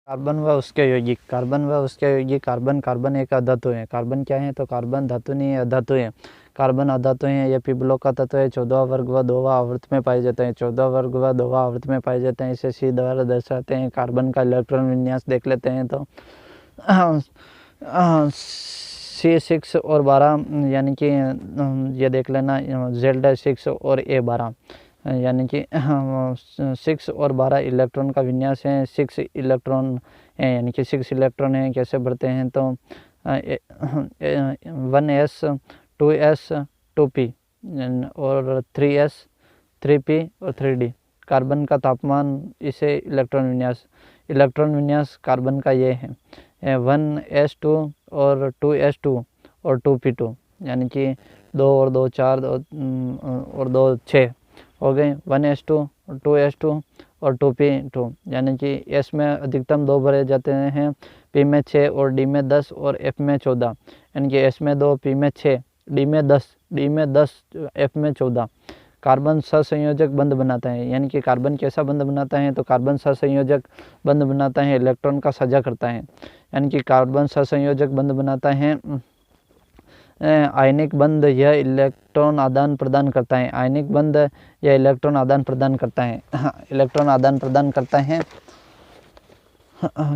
Carbon व उसके यौगिक। कार्बन व उसके यौगिक। कार्बन कार्बन एक अधातु है। कार्बन क्या है? तो कार्बन धातु नहीं है, अधातु है। कार्बन अधातु है। यह पिबलों का तत्व है। 14 वर्ग व 2 आवर्त में पाए जाते हैं। 14 वर्ग व 2 आवर्त में पाए जाते हैं। इसे सी द्वारा दर्शाते हैं। कार्बन का इलेक्ट्रॉन विन्यास देख लेते हैं तो C6 और 12 यानी कि ये देख लेना Z6 और A12 यानी कि 6 और 12 इलेक्ट्रॉन का विन्यास है। 6 इलेक्ट्रॉन है यानी कि 6 इलेक्ट्रॉन हैं। कैसे भरते हैं तो 1s 2s 2p और 3s 3p और 3d। कार्बन का तापमान इसे इलेक्ट्रॉन विन्यास कार्बन का ये है 1s2 और 2s2 और 2p2 यानी कि 2 और 2 4 और 2 6 हो गए। 1s2 2s2 और 2p2 यानी कि s में अधिकतम 2 भरे जाते हैं, p में 6 और d में 10 और f में 14 यानी कि s में 2 p में 6 d में 10 f में 14। कार्बन सहसंयोजक बंध बनाता है यानी कि कार्बन कैसा बंध बनाता है तो कार्बन सहसंयोजक बंध बनाता है, इलेक्ट्रॉन का साझा करता है यानी कि कार्बन सहसंयोजक बंध बनाता है। आयनिक बंध यह इलेक्ट्रॉन आदान प्रदान करता है। आयनिक बंध यह इलेक्ट्रॉन आदान प्रदान करता है इलेक्ट्रॉन आदान प्रदान करता है।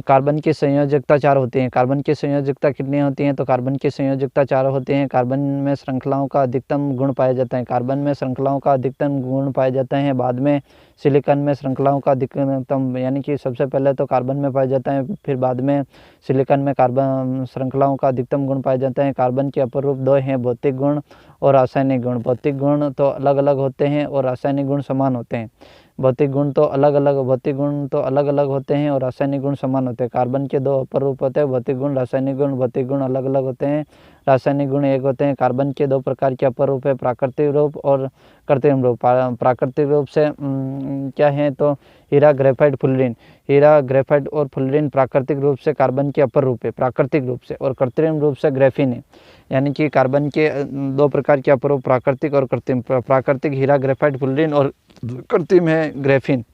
कार्बन की संयोजकता 4 होती है। कार्बन की संयोजकता कितनी होती है तो कार्बन की संयोजकता 4 होती है। कार्बन में श्रृंखलाओं का अधिकतम गुण पाया जाता है। कार्बन में श्रृंखलाओं का अधिकतम गुण पाए जाते हैं। बाद में सिलिकॉन में श्रृंखलाओं का अधिकतम यानी कि सबसे पहले तो कार्बन में पाया जाता है, फिर बाद में सिलिकॉन में कार्बन श्रृंखलाओं का अधिकतम गुण पाए जाते हैं। कार्बन के अपर रूप 2 हैं, भौतिक गुण और रासायनिक गुण। भौतिक गुण तो अलग अलग होते हैं और रासायनिक गुण समान होते हैं। भौतिक गुण तो अलग अलग होते हैं और रासायनिक गुण समान होते हैं। कार्बन के 2 अपर रूप होते हैं, भौतिक गुण, रासायनिक गुण। भौतिक गुण अलग अलग होते हैं, रासायनिक गुण एक होते हैं। कार्बन के 2 प्रकार के अपर रूप है, प्राकृतिक रूप और कृत्रिम रूप। प्राकृतिक रूप से क्या है तो हीरा, ग्रेफाइट, फुलरिन। हीरा, ग्रेफाइट और फुलरिन प्राकृतिक रूप से कार्बन के अपर रूप है, प्राकृतिक रूप से, और कृत्रिम रूप से ग्रेफीन है यानी कि कार्बन के 2 प्रकार के अपर रूप प्राकृतिक और कृत्रिम। प्राकृतिक हीरा, ग्रेफाइट, फुलरिन और कृत्रिम है ग्रेफीन।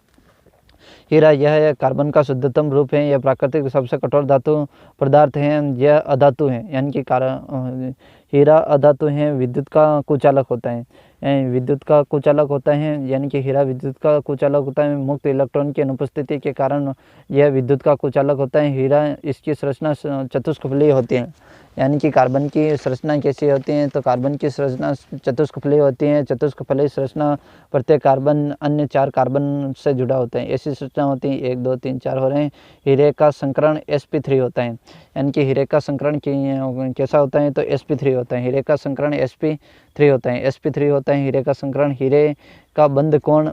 हीरा यह कार्बन का शुद्धतम रूप है। यह प्राकृतिक सबसे कठोर धातु पदार्थ है। यह अधातु है यानी कि हीरा अधातु है, विद्युत का कुचालक होता है। विद्युत का कुचालक होता है यानी कि हीरा विद्युत का कुचालक होता है। मुक्त इलेक्ट्रॉन की अनुपस्थिति के कारण यह विद्युत का कुचालक होता है। हीरा इसकी संरचना चतुष्कफली होती है यानी कि कार्बन की संरचना कैसी होती है तो कार्बन की संरचना चतुष्कफली होती है। चतुष्कफली संरचना प्रत्येक कार्बन अन्य 4 कार्बन से जुड़ा होता है, ऐसी संरचना होती है। 1 2 3 4 हो रहे हैं। हीरे का संकरण sp3 होता है यानी कि हीरे का संकरण कैसा होता है तो sp3 होता है। हीरे का संकरण sp3 होता है, sp3 होता है हीरे का संकरण। हीरे का बंध कोण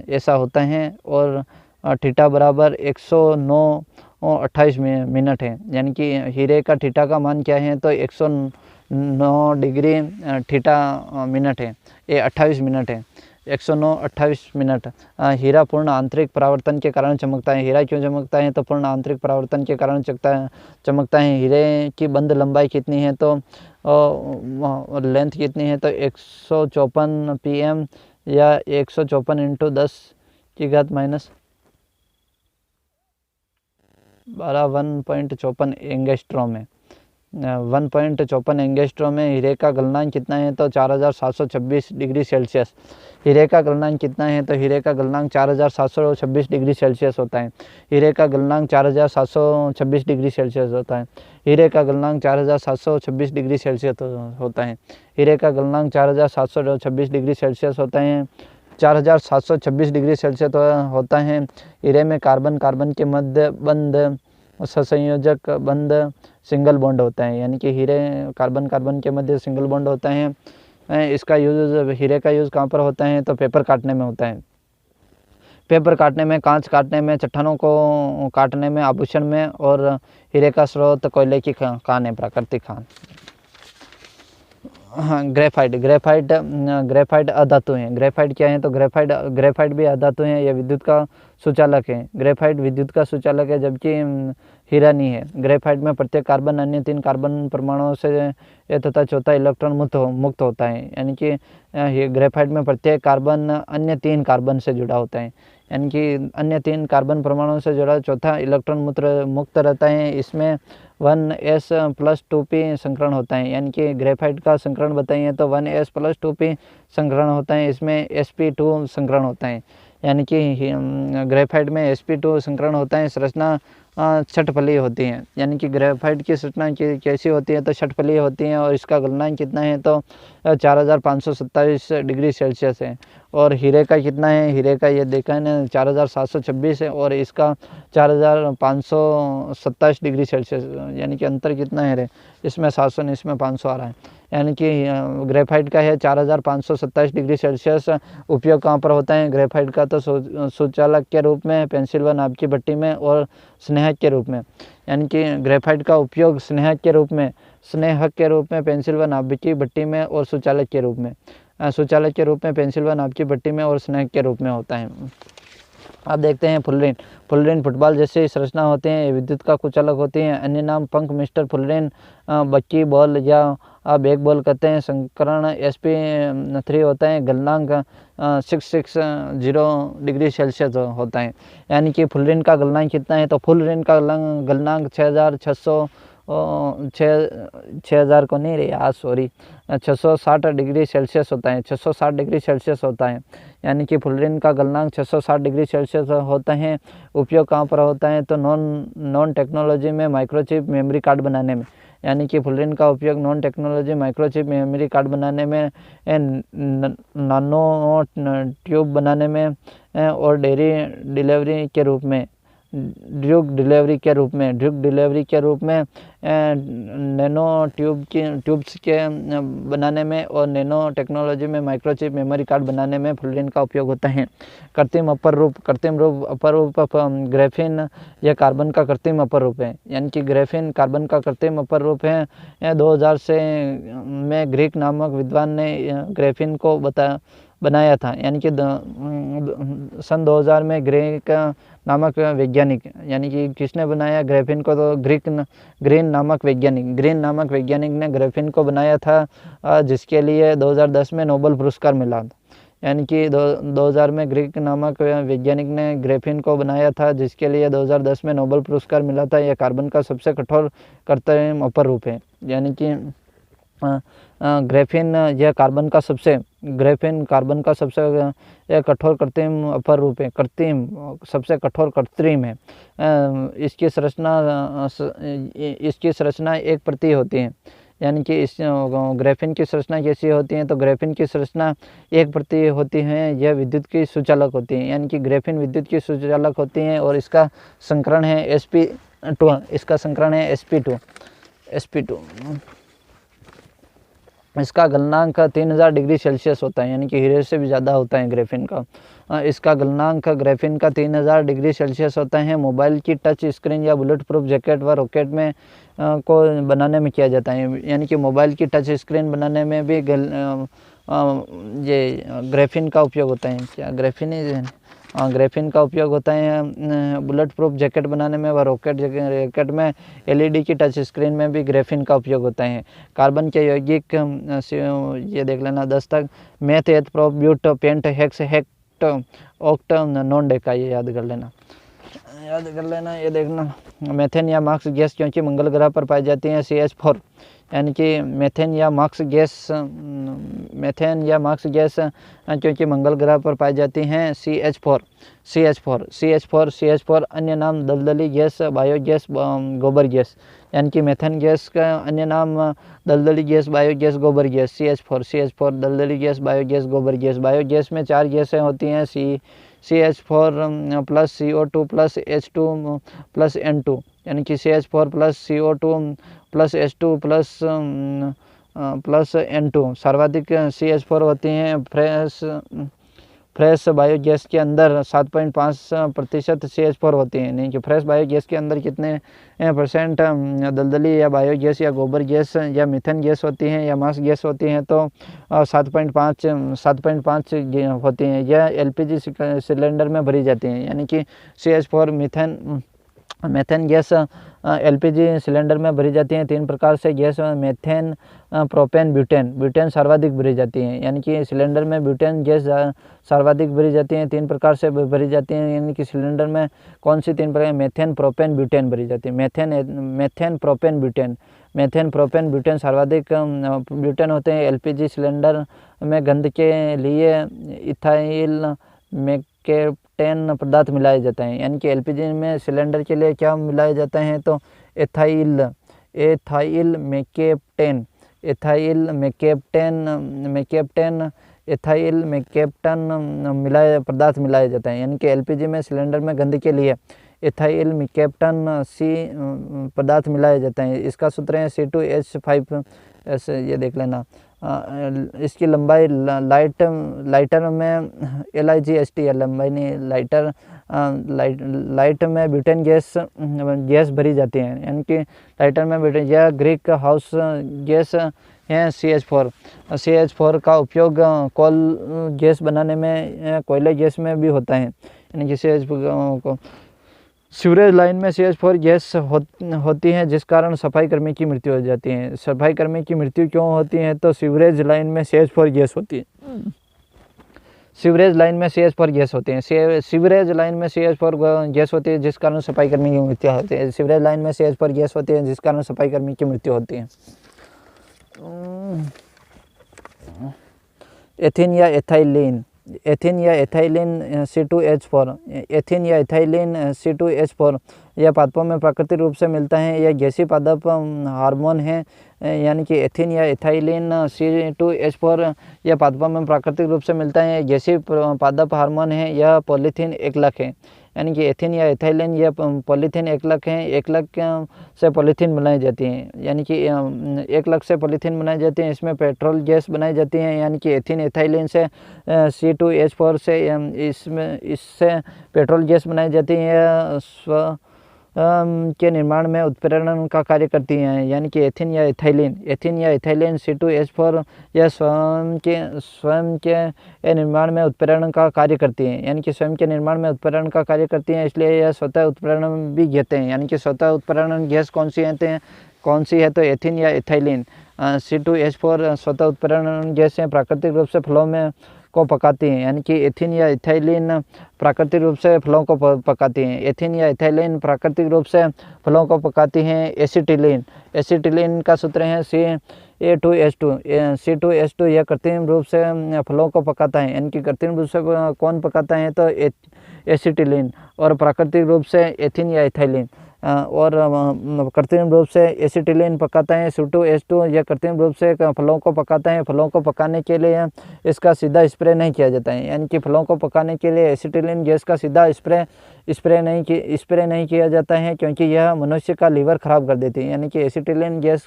ऐसा होता है और थीटा बराबर 109.28 मिनट है यानी कि हीरे का थीटा का मान क्या है तो 109 डिग्री थीटा मिनट है, ये 28 मिनट है, 109.28 मिनट। हीरा पूर्ण आंतरिक परावर्तन के कारण चमकता है। हीरा क्यों चमकता है तो पूर्ण आंतरिक परावर्तन के कारण चमकता है। हीरे की बंध लंबाई कितनी है तो लेंथ कितनी है तो 154 pm या 154 × 10⁻⁻12 1.54 एंगस्ट्रॉम है। 1.54 एंगस्ट्रॉम में हीरे का गलनांक कितना है तो 4726 डिग्री सेल्सियस। हीरे का गलनांक कितना है तो हीरे का गलनांक 4726 डिग्री सेल्सियस होता है। हीरे का गलनांक 4726 डिग्री सेल्सियस होता है। हीरे का गलनांक 4726 डिग्री सेल्सियस होता है। हीरे का गलनांक 4726 डिग्री सेल्सियस होता है। 4726 डिग्री सेल्सियस होता है। हीरे में कार्बन कार्बन के मध्य बंध सहसंयोजक बंध सिंगल बॉन्ड होता है यानी कि हीरे कार्बन कार्बन के मध्य सिंगल बॉन्ड होता है। इसका यूज हीरे का यूज़ कहाँ पर होता है तो पेपर काटने में होता है। पेपर काटने में, कांच काटने में, चट्टानों को काटने में, आभूषण में। और हीरे का स्रोत कोयले की खान है, प्राकृतिक खान। हाँ, ग्रेफाइट अधातु है। ग्रेफाइट क्या है तो ग्रेफाइट भी अधातु है। यह विद्युत का सुचालक है। ग्रेफाइट विद्युत का सुचालक है जबकि हीरा नहीं है। ग्रेफाइट में प्रत्येक कार्बन अन्य 3 कार्बन परमाणुओं से तथा चौथा इलेक्ट्रॉन मुक्त होता है। यानी कि ग्रेफाइट में प्रत्येक कार्बन अन्य 3 कार्बन से जुड़ा होता है, यानी कि अन्य 3 कार्बन परमाणुओं से जुड़ा चौथा इलेक्ट्रॉन मुक्त रहता है। इसमें 1s+2p संकरण होता है, यानी कि ग्रेफाइट का संकरण बताइए तो 1s+2p संकरण होता है। इसमें sp2 संकरण होता है, यानी कि ग्रेफाइट में sp2 संकरण होता है। संरचना षटफलीय होती है, यानी कि ग्रेफाइट की संरचना कैसी होती है तो षटफलीय होती है। और इसका गलनांक कितना है तो 4527 डिग्री सेल्सियस है। और हीरे का कितना है, हीरे का ये देखा है ना 4726 है, और इसका 4527 डिग्री सेल्सियस, यानी कि अंतर कितना है रे, इसमें 700 इसमें 500 आ रहा है। यानी कि ग्रेफाइट का है 4527 डिग्री सेल्सियस। उपयोग कहाँ पर होता है ग्रेफाइट का तो सुचालक के रूप में, पेंसिल व नाभ की भट्टी में और स्नेहक के रूप में। यानी कि ग्रेफाइट का उपयोग स्नेहक के रूप में, पेंसिल व नाभ की भट्टी में और सुचालक के रूप में, पेंसिल व नाभ की भट्टी में और स्नेहक के रूप में होता है। अब देखते हैं फुलरिन फुटबॉल जैसे संरचना होते हैं, विद्युत का कुचालक होते हैं। अन्य नाम पंख मिस्टर फुलरिन, बक्की बॉल या बैक बॉल कहते हैं। संकरण sp3 होता है। गलनांक 660 डिग्री सेल्सियस होता है। यानी कि फुलरिन का गलनांक कितना है तो फुलरिन का गलनांक 660 डिग्री सेल्सियस होता है। 660 डिग्री सेल्सियस होता है, यानी कि फुलरिन का गलनांक 660 डिग्री सेल्सियस होता है। उपयोग कहाँ पर होता है तो नॉन टेक्नोलॉजी में माइक्रोचिप मेमोरी कार्ड बनाने में, यानी कि फुलरिन का उपयोग non technology microchip memory card बनाने में, नानो ट्यूब बनाने में और ड्रग डिलीवरी के रूप में, नैनो ट्यूब्स के बनाने में और नैनो टेक्नोलॉजी में माइक्रोचिप मेमोरी कार्ड बनाने में फुलरिन का उपयोग होता है। कृत्रिम अपर रूप ग्रेफीन यह कार्बन का कृत्रिम अपर रूप है, यानी कि ग्रेफीन कार्बन का कृत्रिम अपर रूप है। 2000 में ग्रीक नामक विद्वान ने ग्रेफीन को बनाया था, यानी कि सन 2000 में ग्रीक नामक वैज्ञानिक, यानी कि किसने बनाया ग्रेफीन को तो ग्रीन नामक वैज्ञानिक ने ग्रेफीन को बनाया था, जिसके लिए 2010 में नोबेल पुरस्कार मिला। यानी कि 2000 में ग्रीक नामक वैज्ञानिक ने ग्रेफीन को बनाया था, जिसके लिए 2010 में नोबेल पुरस्कार मिला था। यह कार्बन का सबसे कठोर कृत्रिम अपर रूप है, यानी कि ग्रेफीन यह कार्बन का सबसे कठोर कृत्रिम अपर रूप है, सबसे कठोर कृत्रिम है। इसकी संरचना एक प्रति होती है, यानी कि इस ग्रेफीन की संरचना कैसी होती है तो ग्रेफीन की संरचना एक प्रति होती है। यह विद्युत की सुचालक होती है, यानी कि ग्रेफीन विद्युत की सुचालक होती है। और इसका संकरण है sp2। इसका गलनांक 3000 डिग्री सेल्सियस होता है, यानी कि हीरे से भी ज़्यादा होता है ग्रेफीन का। इसका गलनांक ग्रेफीन का 3000 डिग्री सेल्सियस होता है। मोबाइल की टच स्क्रीन या बुलेट प्रूफ जैकेट व रॉकेट में को बनाने में किया जाता है, यानी कि मोबाइल की टच स्क्रीन बनाने में भी ये ग्रेफीन का उपयोग होता है। क्या ग्रेफीन का उपयोग होता है। बुलेट प्रूफ जैकेट बनाने में व रॉकेट में LED की टच स्क्रीन में भी ग्रेफीन का उपयोग होता है। कार्बन के यौगिक ये देख लेना 10 तक, meth eth prop but pent hex hept oct non deca, ये याद कर लेना। ये देखना मेथेन या मार्क्स गैस क्योंकि मंगल ग्रह पर पाई जाती है CH4, यानी कि मेथेन या मार्क्स गैस क्योंकि मंगल ग्रह पर पाई जाती हैं CH4। अन्य नाम दलदली गैस, बायोगैस, गोबर गैस, यानी कि मेथेन गैस का अन्य नाम दलदली गैस, बायोगैस, गोबर गैस। CH4 दलदली गैस, बायोगैस, गोबर गैस। बायोगैस में 4 गैसें होती हैं, CH4 + CO2 + H2 + N2, यानी कि CH4 + CO2 + H2 + N2। सर्वाधिक CH4 होती हैं। फ्रेश बायोगैस के अंदर 7.5% CH4 होती है, नहीं कि फ्रेश बायोगैस के अंदर कितने % दलदली या बायोगैस या गोबर गैस या मीथेन गैस होती हैं या मास गैस होती हैं तो 7.5 होती हैं। यह LPG सिलेंडर में भरी जाती हैं, यानी कि CH4 methane methane gas LPG cylinder में भरी जाती हैं 3 प्रकार से gas methane, propane, butane. Butane सर्वाधिक भरी जाती हैं, यानी कि सिलेंडर में ब्यूटेन गैस सर्वाधिक भरी जाती हैं, 3 प्रकार से भरी जाती हैं, यानी कि सिलेंडर में कौन सी 3 प्रकार? मेथेन, प्रोपेन, ब्यूटेन भरी जाती है। Methane, propane, butane. Methane, propane, butane सर्वाधिक ब्यूटेन होते हैं। एलपीजी सिलेंडर में गंध के लिए इथाइल मेकेप्टेन पदार्थ मिलाया जाता है, यानी कि एलपीजी में सिलेंडर के लिए क्या मिलाया जाता है? तो एथाइल मेकेप्टेन, एथाइल मेकेप्टेन मिलाया पदार्थ मिलाया जाता है, यानी कि एलपीजी में सिलेंडर में गंध के लिए एथाइल मेकेप्टेन सी पदार्थ मिलाया जाता है। इसका सूत्र है C2H5, ऐसे ये देख लेना। इसकी लंबाई लाइटर में LIGST है, लंबाई नहीं, लाइट में ब्यूटेन गैस भरी जाती है, यानी कि लाइटर में ब्यूटेन। यह ग्रीक हाउस गैस है CH4 का उपयोग कोल गैस बनाने में, कोयले गैस में भी होता है, यानी कि CH4 सीवरेज लाइन में CH4 गैस होती है, जिस कारण सफाई कर्मी की मृत्यु हो जाती है। सफाई कर्मी की मृत्यु क्यों होती है? तो सीवरेज लाइन में CH4 गैस होती है। सीवरेज लाइन में CH4 गैस होती है, सीवरेज लाइन में CH4 गैस होती है, जिस कारण सफाई कर्मी की मृत्यु होती है। सीवरेज लाइन में CH4 गैस होती है, जिस कारण सफाई कर्मी की मृत्यु होती है। एथिन या एथाइलिन, एथिन या एथाइलिन C2H4, एथिन या एथाइलिन C2H4 यह पादपों में प्राकृतिक रूप से मिलता है। यह गैसीय पादप हार्मोन है, यानी कि एथिन या एथाइलिन C2H4 यह पादपों में प्राकृतिक रूप से मिलता है, गैसीय पादप हार्मोन है। यह पॉलीथीन एकलक है, यानी कि एथिन या एथाइलिन यह पॉलीथीन एकलक है। एकलक से पॉलीथीन बनाई जाती है, यानी कि एकलक से पॉलीथीन बनाई जाती है। इसमें पेट्रोल गैस बनाई जाती है, यानी कि एथिन एथाइलिन से C2H4 से इससे पेट्रोल गैस बनाई जाती है, के निर्माण में उत्प्रेरण का कार्य करती हैं, यानी कि एथिन या एथाइलिन C2H4 यह स्वयं के निर्माण में उत्प्रेरण का कार्य करती हैं, यानी कि स्वयं के निर्माण में उत्प्रेरण का कार्य करती हैं, इसलिए यह स्वतः उत्प्रेरण भी कहते हैं। यानी कि स्वतः उत्प्रेरण गैस कौन सी है? तो एथिन या एथाइलिन C2H4 स्वतः उत्प्रेरण गैस है, प्राकृतिक रूप से फलों में को पकाती हैं, यानी कि एथिन या एथाइलिन प्राकृतिक रूप से फलों को पकाती हैं। एथिन या एथाइलिन प्राकृतिक रूप से फलों को पकाती हैं। एसिटिलीन का सूत्र है C2H2 यह कृत्रिम रूप से फलों को पकाता है, यानी कि कृत्रिम रूप से कौन पकाता है? तो एसिटिलीन, और प्राकृतिक रूप से एथिन या एथाइलिन, और कृत्रिम रूप से एसिटिलीन पकाता है। C2H2 यह कृत्रिम रूप से फलों को पकाता है। फलों को पकाने के लिए इसका सीधा स्प्रे नहीं किया जाता है, यानी कि फलों को पकाने के लिए एसिटिलीन गैस का सीधा स्प्रे नहीं किया जाता है, क्योंकि यह मनुष्य का लीवर खराब कर देती है। यानी कि एसिटिलीन गैस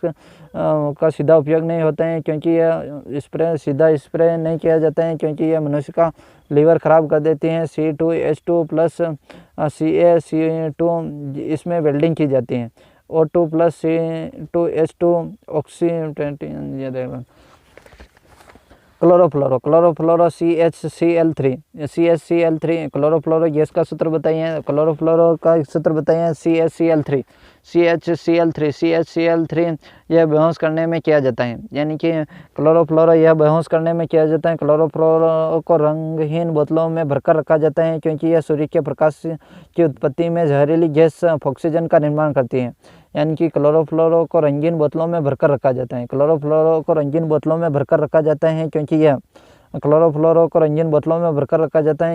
का सीधा उपयोग नहीं होता है, क्योंकि यह सीधा स्प्रे नहीं किया जाता है, क्योंकि यह मनुष्य का लीवर खराब कर देती हैं। C2H2 प्लस CaC2 इसमें वेल्डिंग की जाती है। O2 plus C2H2 oxidation. Chlorofluoro CHCl3 chlorofluoro gas का सूत्र बताइए। क्लोरोफ्लोरो का सूत्र बताइए CHCl3 यह बेहोश करने में किया जाता है, यानी कि क्लोरोफ्लोरो यह बेहोश करने में किया जाता है। क्लोरोफ्लोरो को रंगहीन बोतलों में भरकर रखा जाता है, क्योंकि यह सूर्य के प्रकाश की उत्पत्ति में जहरीली गैस ऑक्सीजन का निर्माण करती है, यानी कि क्लोरोफ्लोरो को रंगीन बोतलों में भरकर रखा जाता है। क्लोरोफ्लोरो को रंगीन बोतलों में भरकर रखा जाता है,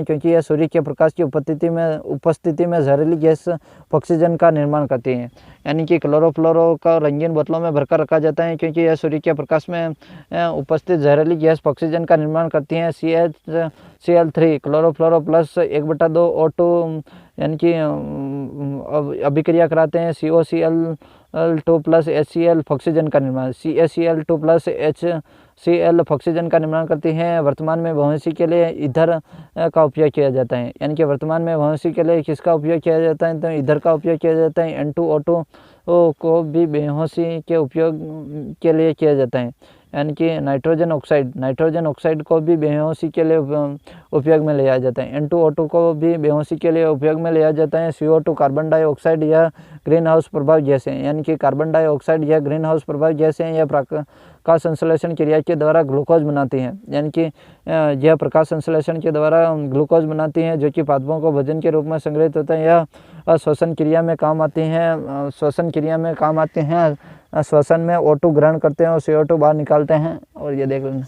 क्योंकि यह सूर्य के प्रकाश की उपस्थिति में जहरीली गैस ऑक्सीजन का निर्माण करती है। यानी कि क्लोरोफ्लोरो का रंगीन बोतलों में भरकर रखा जाता है, क्योंकि यह सूर्य के प्रकाश में उपस्थित जहरीली गैस ऑक्सीजन का निर्माण करती हैं। CHCl3 क्लोरोफ्लोरो प्लस 1/2 O2 यानी कि अभिक्रिया कराते हैं। COCl2 प्लस HCl ऑक्सीजन का निर्माण, CaCl2 प्लस HCl ऑक्सीजन का निर्माण करती हैं। वर्तमान में बेहोशी के लिए ईंधन का उपयोग किया जाता है, यानी कि वर्तमान में बेहोशी के लिए किसका उपयोग किया जाता है? तो ईंधन का उपयोग किया जाता है। N2O2 को भी बेहोशी के उपयोग के लिए किया जाता है, यानी कि नाइट्रोजन ऑक्साइड को भी बेहोशी के लिए उपयोग में लिया जाता है। N2O2 को भी बेहोशी के लिए उपयोग में लिया जाता है। CO2 कार्बन डाइऑक्साइड या ग्रीन हाउस प्रभाव गैस हैं, यानी कि कार्बन डाइऑक्साइड या ग्रीन हाउस प्रभाव गैस हैं। यह प्रकाश संश्लेषण क्रिया के द्वारा ग्लूकोज बनाती हैं, यानी कि यह प्रकाश संश्लेषण के द्वारा ग्लूकोज बनाती हैं, जो कि पादपों को भोजन के रूप में संग्रहित होता है। यह श्वसन क्रिया में काम आती हैं। श्वसन में O2 ग्रहण करते हैं और CO2 बाहर निकालते हैं। और ये देख लेना